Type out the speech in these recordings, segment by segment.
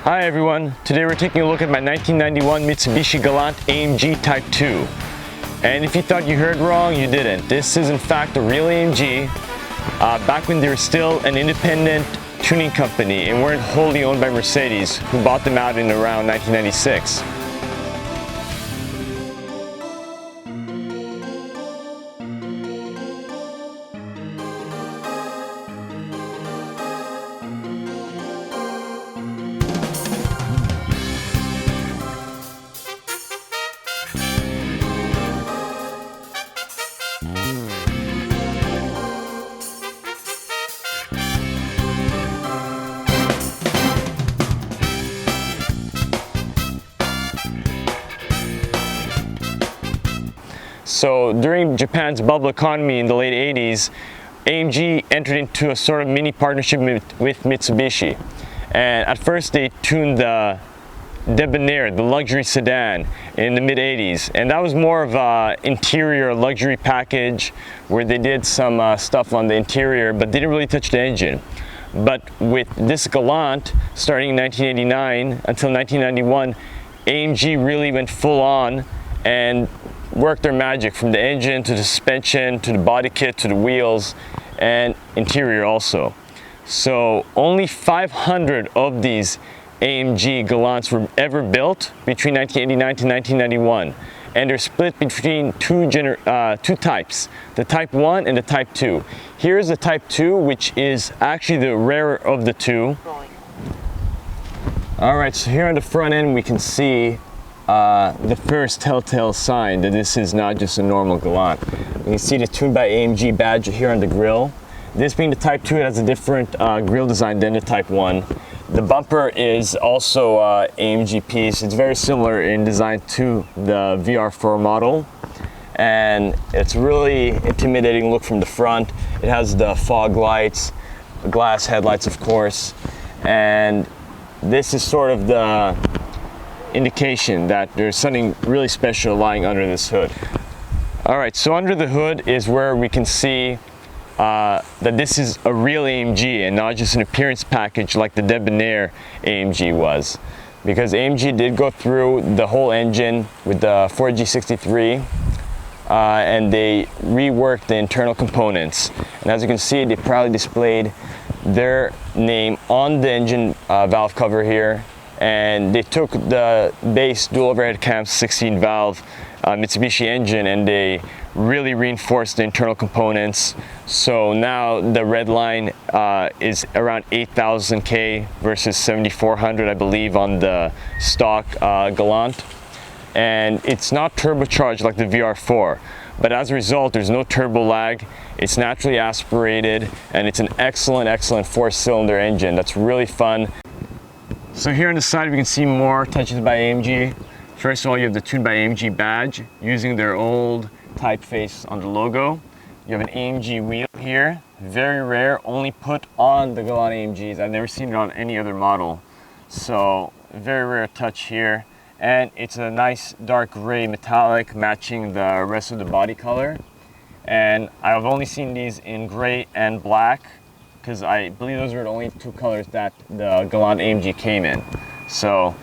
Hi everyone, today we're taking a look at my 1991 Mitsubishi Galant AMG Type 2. And if you thought you heard wrong, you didn't. This is in fact a real AMG, back when they were still an independent tuning company and weren't wholly owned by Mercedes, who bought them out in around 1996. So during Japan's bubble economy in the late 80s, AMG entered into a sort of mini partnership with Mitsubishi. And at first they tuned the Debonair, the luxury sedan, in the mid 80s. And that was more of an interior luxury package where they did some stuff on the interior, but didn't really touch the engine. But with this Galant, starting in 1989 until 1991, AMG really went full on and worked their magic from the engine to the suspension to the body kit to the wheels and interior also. So only 500 of these AMG Galants were ever built between 1989 to 1991, and they're split between two types, the Type 1 and the Type 2. Here's the Type 2, which is actually the rarer of the two. Alright, so here on the front end we can see the first telltale sign that this is not just a normal Galant. You can see the Tuned by AMG badge here on the grille. This being the Type 2, it has a different grille design than the Type 1. The bumper is also AMG piece. It's very similar in design to the VR4 model, and it's really intimidating look from the front. It has the fog lights, glass headlights of course, and this is sort of the indication that there's something really special lying under this hood. Alright, so under the hood is where we can see that this is a real AMG and not just an appearance package like the Debonair AMG was. Because AMG did go through the whole engine with the 4G63 and they reworked the internal components. And as you can see, they proudly displayed their name on the engine valve cover here. And they took the base dual overhead cam 16 valve Mitsubishi engine and they really reinforced the internal components. So now the red line is around 8,000 K versus 7,400 I believe on the stock Galant. And it's not turbocharged like the VR4, but as a result there's no turbo lag. It's naturally aspirated and it's an excellent 4-cylinder engine that's really fun. So here on the side we can see more touches by AMG. First of all, you have the Tuned by AMG badge using their old typeface on the logo. You have an AMG wheel here, very rare, only put on the Galant AMGs. I've never seen it on any other model. So very rare touch here. And it's a nice dark gray metallic matching the rest of the body color. And I've only seen these in gray and black, because I believe those were the only two colors that the Galant AMG came in. So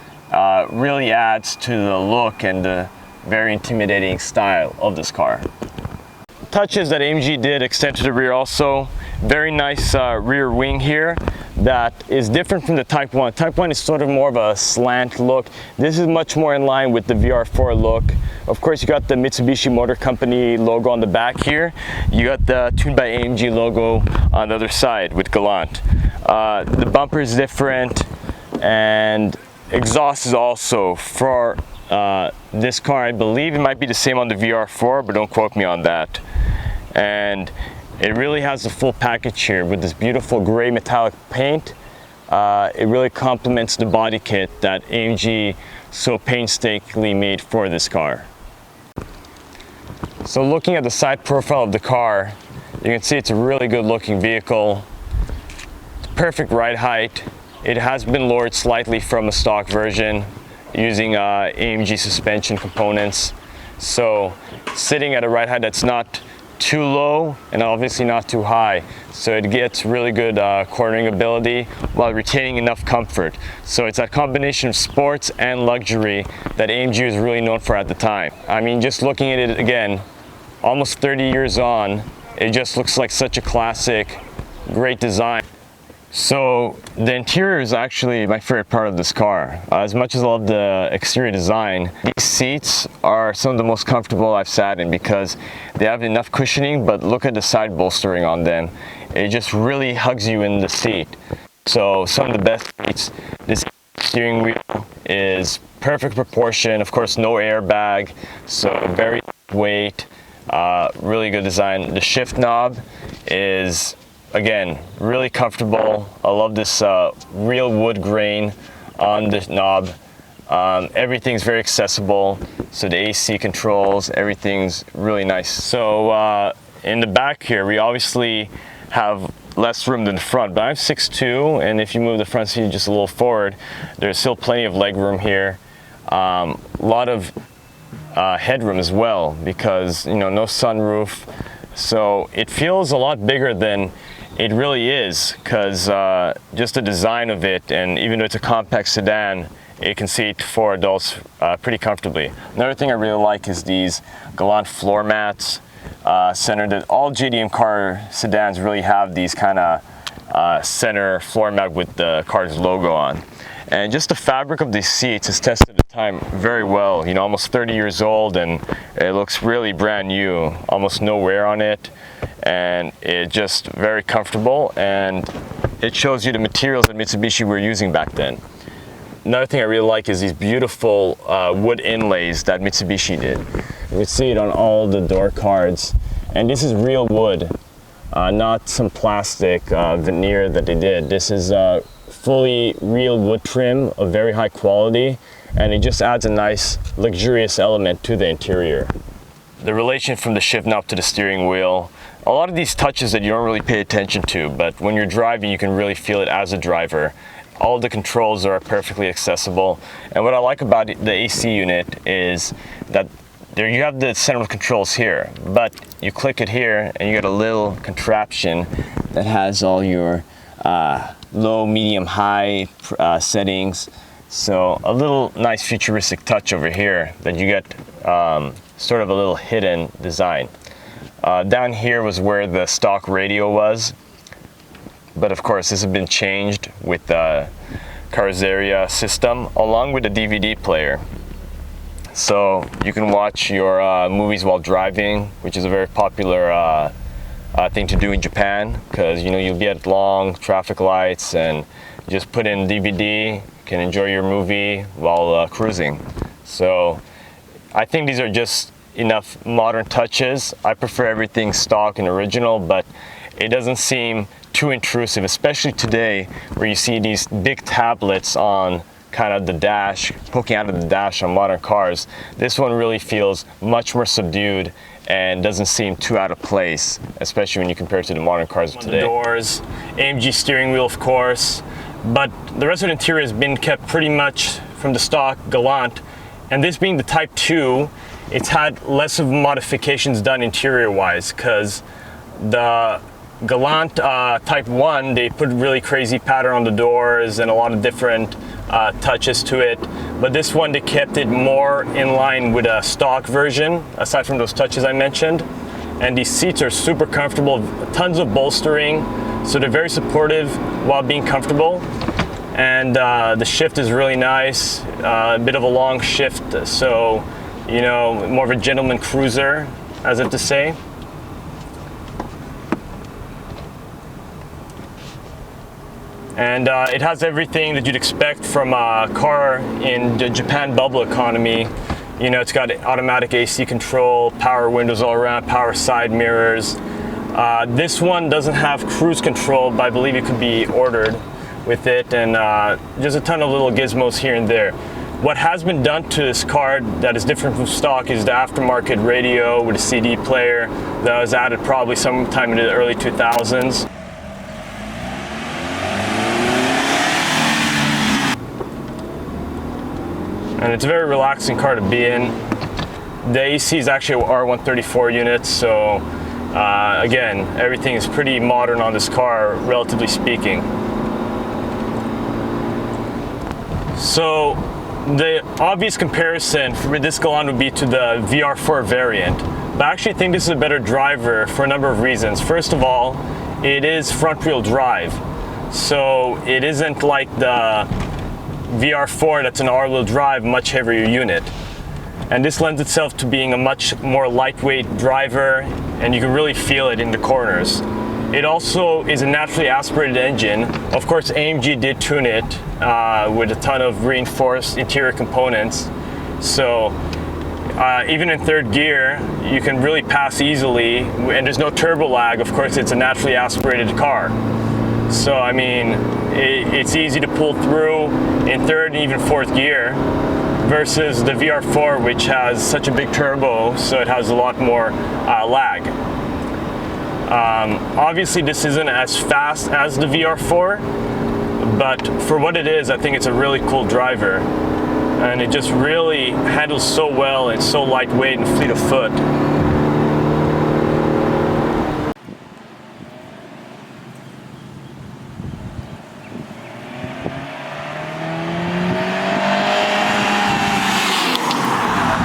really adds to the look and the very intimidating style of this car. Touches that AMG did extend to the rear also. Very nice rear wing here that is different from the Type 1. Type 1 is sort of more of a slant look. This is much more in line with the VR4 look. Of course, you got the Mitsubishi Motor Company logo on the back here. You got the Tuned by AMG logo on the other side with Galant. The bumper is different and exhaust is also for this car. I believe it might be the same on the VR4, but don't quote me on that. And it really has the full package here with this beautiful gray metallic paint. It really complements the body kit that AMG so painstakingly made for this car. So looking at the side profile of the car, you can see it's a really good looking vehicle. Perfect ride height. It has been lowered slightly from a stock version using AMG suspension components. So sitting at a ride height that's not too low and obviously not too high, so it gets really good cornering ability while retaining enough comfort. So it's that combination of sports and luxury that AMG was really known for at the time. I mean, just looking at it again, almost 30 years on, it just looks like such a classic, great design. So the interior is actually my favorite part of this car. As much as I love the exterior design, these seats are some of the most comfortable I've sat in because they have enough cushioning, but look at the side bolstering on them. It just really hugs you in the seat. So some of the best seats. This steering wheel is perfect proportion, of course no airbag, so very lightweight, really good design. The shift knob is, again, really comfortable. I love this real wood grain on the knob. Everything's very accessible, so the AC controls, everything's really nice. So in the back here, we obviously have less room than the front, but I'm 6'2", and if you move the front seat just a little forward, there's still plenty of leg room here. A lot of headroom as well, because no sunroof, so it feels a lot bigger than it really is, because just the design of it, and even though it's a compact sedan, it can seat 4 adults pretty comfortably. Another thing I really like is these Galant floor mats centered. All JDM car sedans really have these kind of center floor mat with the car's logo on. And just the fabric of these seats has tested the time very well. Almost 30 years old, and it looks really brand new. Almost no wear on it, and it's just very comfortable, and it shows you the materials that Mitsubishi were using back then. Another thing I really like is these beautiful wood inlays that Mitsubishi did. You can see it on all the door cards, and this is real wood, not some plastic veneer that they did. This is fully real wood trim of very high quality, and it just adds a nice luxurious element to the interior. The relation from the shift knob to the steering wheel, a lot of these touches that you don't really pay attention to, but when you're driving you can really feel it as a driver. All the controls are perfectly accessible, and what I like about the AC unit is that there you have the center of controls here, but you click it here and you get a little contraption that has all your low, medium, high settings. So a little nice futuristic touch over here that you get sort of a little hidden design. Down here was where the stock radio was, but of course this has been changed with the Carrozzeria system along with the DVD player. So you can watch your movies while driving, which is a very popular thing to do in Japan, because you'll be at long traffic lights and just put in DVD, can enjoy your movie while cruising. So I think these are just enough modern touches. I prefer everything stock and original, but it doesn't seem too intrusive, especially today where you see these big tablets on kind of the dash, poking out of the dash on modern cars. This one really feels much more subdued and doesn't seem too out of place, especially when you compare it to the modern cars of today. The doors, AMG steering wheel of course, but the rest of the interior has been kept pretty much from the stock Galant, and this being the Type 2, it's had less of modifications done interior wise, because the Galant Type 1, they put really crazy pattern on the doors and a lot of different touches to it, but this one they kept it more in line with a stock version, aside from those touches I mentioned. And these seats are super comfortable, tons of bolstering, so they're very supportive while being comfortable. And the shift is really nice, a bit of a long shift, so more of a gentleman cruiser, as if to say. And it has everything that you'd expect from a car in the Japan bubble economy. It's got automatic AC control, power windows all around, power side mirrors. This one doesn't have cruise control, but I believe it could be ordered with it, and there's a ton of little gizmos here and there. What has been done to this car that is different from stock is the aftermarket radio with a CD player that was added probably sometime in the early 2000s. And it's a very relaxing car to be in. The AC is actually R134 units, so Again, everything is pretty modern on this car, relatively speaking. So the obvious comparison for this Galant would be to the VR4 variant, but I actually think this is a better driver for a number of reasons. First of all, it is front-wheel drive, so it isn't like the VR4 that's an all-wheel drive, much heavier unit. And this lends itself to being a much more lightweight driver, and you can really feel it in the corners. It also is a naturally aspirated engine. Of course, AMG did tune it with a ton of reinforced interior components. So even in third gear, you can really pass easily, and there's no turbo lag. Of course, it's a naturally aspirated car. So I mean, it's easy to pull through in third and even fourth gear, versus the VR4, which has such a big turbo, so it has a lot more lag. Obviously this isn't as fast as the VR4, but for what it is, I think it's a really cool driver, and it just really handles so well and so lightweight and fleet of foot.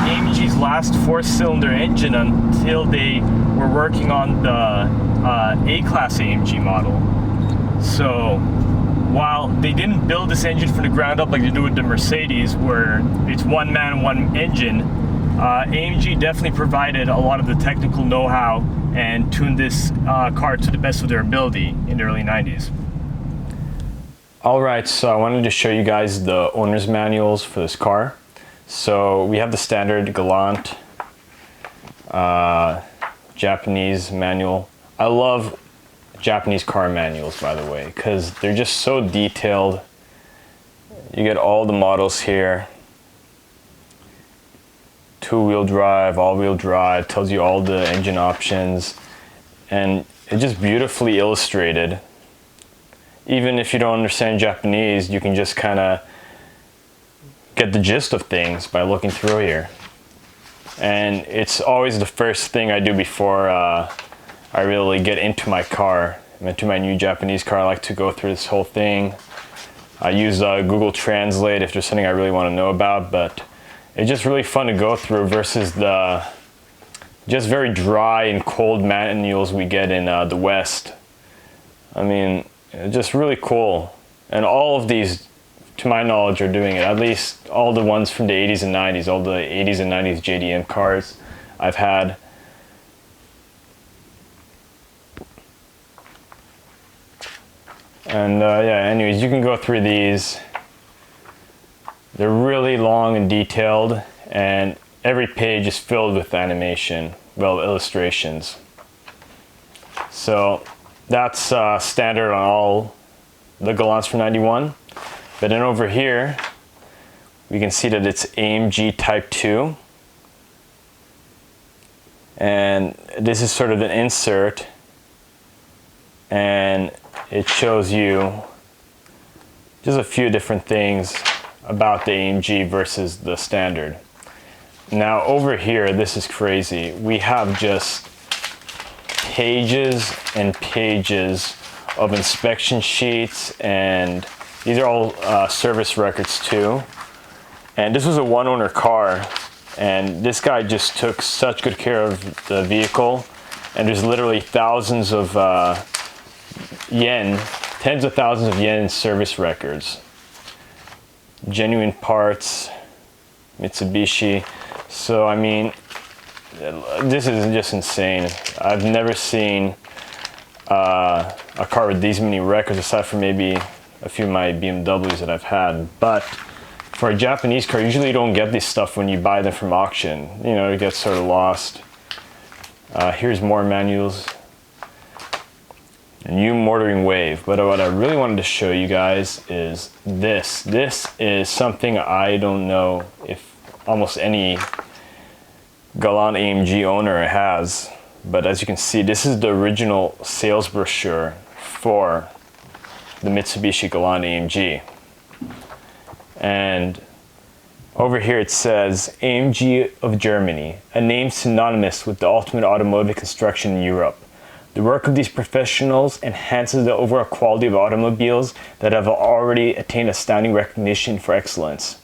AMG's last four-cylinder engine until they were working on the A-Class AMG model. So while they didn't build this engine from the ground up like they do with the Mercedes, where it's one man, one engine, AMG definitely provided a lot of the technical know-how and tuned this car to the best of their ability in the early 90s. Alright, so I wanted to show you guys the owner's manuals for this car. So we have the standard Galant Japanese manual. I love Japanese car manuals, by the way, because they're just so detailed. You get all the models here. Two-wheel drive, all-wheel drive, tells you all the engine options, and it's just beautifully illustrated. Even if you don't understand Japanese, you can just kind of get the gist of things by looking through here. And it's always the first thing I do before I really get into my car. Into my new Japanese car, I like to go through this whole thing. I use Google Translate if there's something I really want to know about, but it's just really fun to go through versus the just very dry and cold manuals we get in the West. I mean, it's just really cool. And all of these, to my knowledge, are doing it. At least all the ones from the 80s and 90s, all the 80s and 90s JDM cars I've had. And yeah, anyways, you can go through these. They're really long and detailed, and every page is filled with animation, well, illustrations. So that's standard on all the Galants from 91. But then over here, we can see that it's AMG Type 2. And this is sort of an insert, and it shows you just a few different things about the AMG versus the standard. Now over here, this is crazy. We have just pages and pages of inspection sheets, and these are all service records too. And this was a one-owner car, and this guy just took such good care of the vehicle, and there's literally thousands of yen, tens of thousands of yen in service records. Genuine parts, Mitsubishi. So I mean, this is just insane. I've never seen a car with these many records, aside from maybe a few of my BMWs that I've had. But for a Japanese car, usually you don't get this stuff when you buy them from auction. You know, it gets sort of lost. Here's more manuals. New motoring wave. But what I really wanted to show you guys is this. This is something I don't know if almost any Galant AMG owner has. But as you can see, this is the original sales brochure for the Mitsubishi Galant AMG. And Over here it says AMG of Germany, a name synonymous with the ultimate automotive construction in Europe. The work of these professionals enhances the overall quality of automobiles that have already attained astounding recognition for excellence.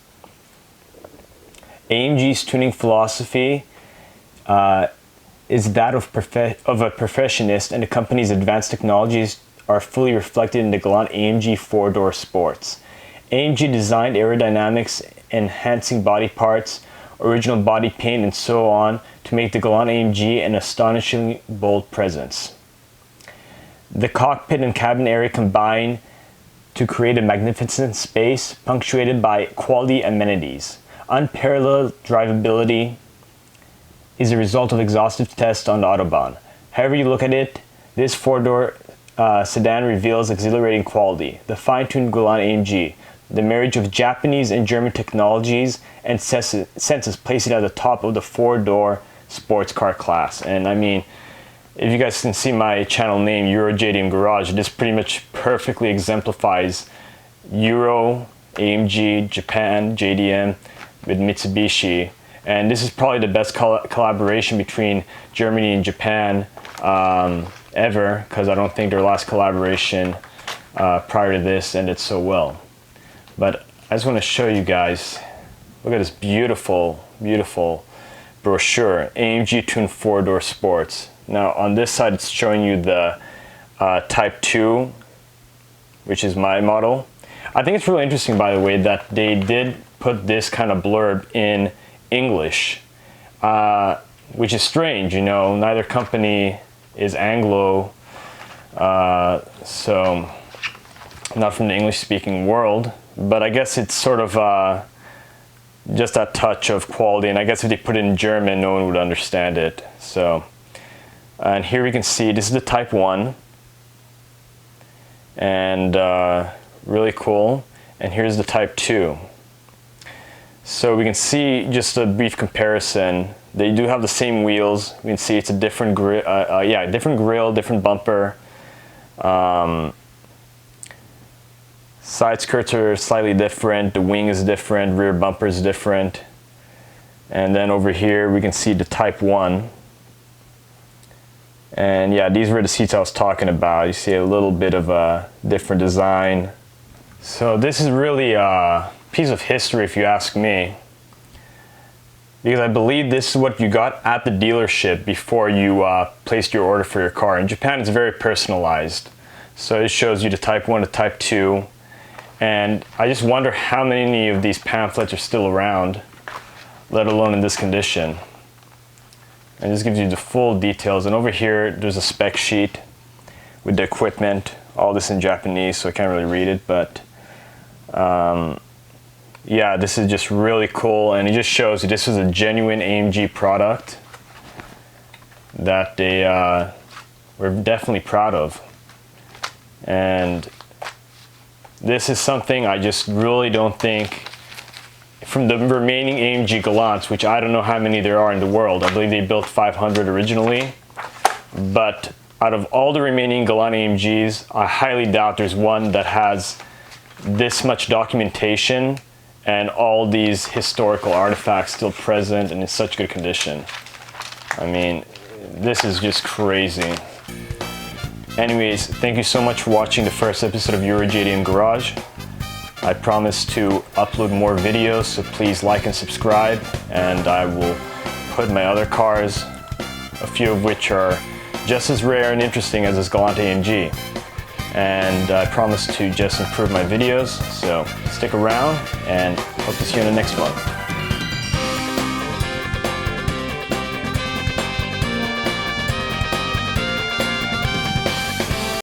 AMG's tuning philosophy is that of a perfectionist, and the company's advanced technologies are fully reflected in the Galant AMG 4-door Sports. AMG designed aerodynamics, enhancing body parts, original body paint, and so on to make the Galant AMG an astonishingly bold presence. The cockpit and cabin area combine to create a magnificent space punctuated by quality amenities. Unparalleled drivability is a result of exhaustive tests on the Autobahn. However you look at it, this 4-door sedan reveals exhilarating quality. The fine-tuned Galant AMG, the marriage of Japanese and German technologies and senses place it at the top of the 4-door sports car class. And I mean, if you guys can see my channel name, Euro-JDM Garage, this pretty much perfectly exemplifies Euro, AMG, Japan, JDM with Mitsubishi. And this is probably the best collaboration between Germany and Japan ever, because I don't think their last collaboration prior to this ended so well. But I just want to show you guys, look at this beautiful, beautiful brochure, AMG Tuned 4-door Sports. Now on this side it's showing you the Type 2, which is my model. I think it's really interesting, by the way, that they did put this kind of blurb in English, which is strange, you know, neither company is Anglo, so not from the English-speaking world, but I guess it's sort of just that touch of quality, and I guess if they put it in German, no one would understand it. So, and here we can see this is the Type 1, and really cool, and here's the Type 2. So we can see just a brief comparison. They do have the same wheels. We can see it's a different grill, different grill, different bumper. Side skirts are slightly different. The wing is different. Rear bumper is different. And then over here we can see the Type 1. And yeah, these were the seats I was talking about. You see a little bit of a different design. So this is really a piece of history, if you ask me, because I believe this is what you got at the dealership before you placed your order for your car. In Japan, it's very personalized. So it shows you the Type 1 to Type 2. And I just wonder how many of these pamphlets are still around, let alone in this condition. And this gives you the full details. And over here, there's a spec sheet with the equipment. All this in Japanese, so I can't really read it, but yeah, this is just really cool, and it just shows you this was a genuine AMG product that they were definitely proud of. And this is something I just really don't think, from the remaining AMG Galants, which I don't know how many there are in the world. I believe they built 500 originally, but out of all the remaining Galant AMGs, I highly doubt there's one that has this much documentation and all these historical artifacts still present and in such good condition. I mean, this is just crazy. Anyways, thank you so much for watching the first episode of Euro-JDM Garage. I promise to upload more videos, so please like and subscribe, and I will put my other cars, a few of which are just as rare and interesting as this Galant AMG. And I promise to just improve my videos, so stick around and hope to see you in the next one.